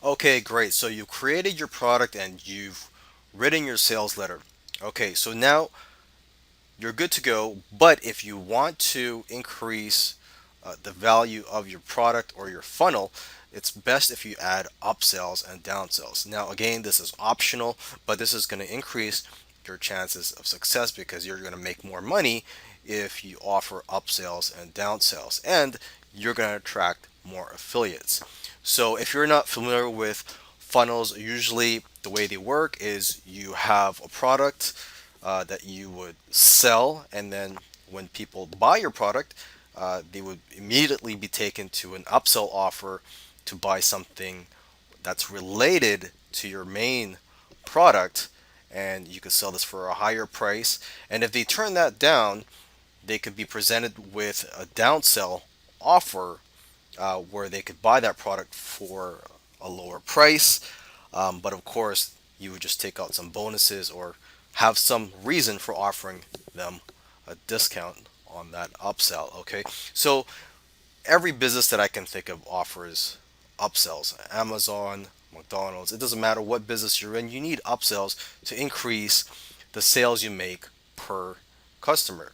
Okay, great. So you created your product and you've written your sales letter. Okay, so now you're good to go. But if you want to increase the value of your product or your funnel, it's best if you add upsells and downsells. Now, again, this is optional, but this is going to increase your chances of success because you're going to make more money if you offer upsells and downsells, and you're going to attract more affiliates. So, if you're not familiar with funnels, usually the way they work is you have a product that you would sell, and then when people buy your product, they would immediately be taken to an upsell offer to buy something that's related to your main product, and you could sell this for a higher price. And if they turn that down, they could be presented with a downsell offer where they could buy that product for a lower price. But of course, you would just take out some bonuses or have some reason for offering them a discount on that upsell. Okay, so every business that I can think of offers upsells. Amazon, McDonald's, it doesn't matter what business you're in, you need upsells to increase the sales you make per customer.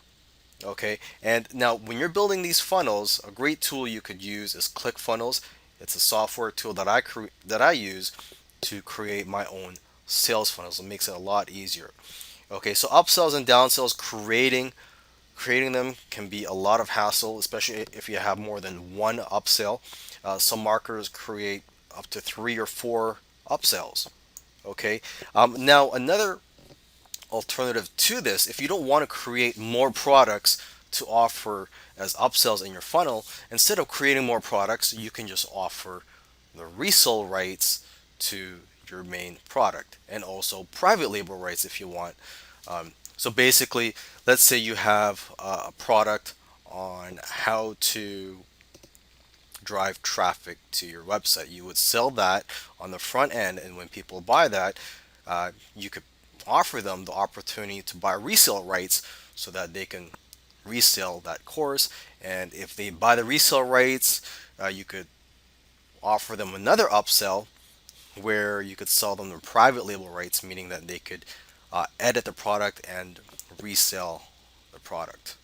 Okay, and now when you're building these funnels, a great tool you could use is ClickFunnels. It's a software tool that I use to create my own sales funnels. It makes it a lot easier. Okay, so upsells and downsells, creating them can be a lot of hassle, especially if you have more than one upsell. Some marketers create up to three or four upsells. Okay, now another alternative to this, if you don't want to create more products to offer as upsells in your funnel, instead of creating more products, you can just offer the resale rights to your main product, and also private label rights if you want. So basically, let's say you have a product on how to drive traffic to your website. You would sell that on the front end, and when people buy that, you could offer them the opportunity to buy resale rights so that they can resell that course. And if they buy the resale rights, you could offer them another upsell where you could sell them the private label rights, meaning that they could edit the product and resell the product.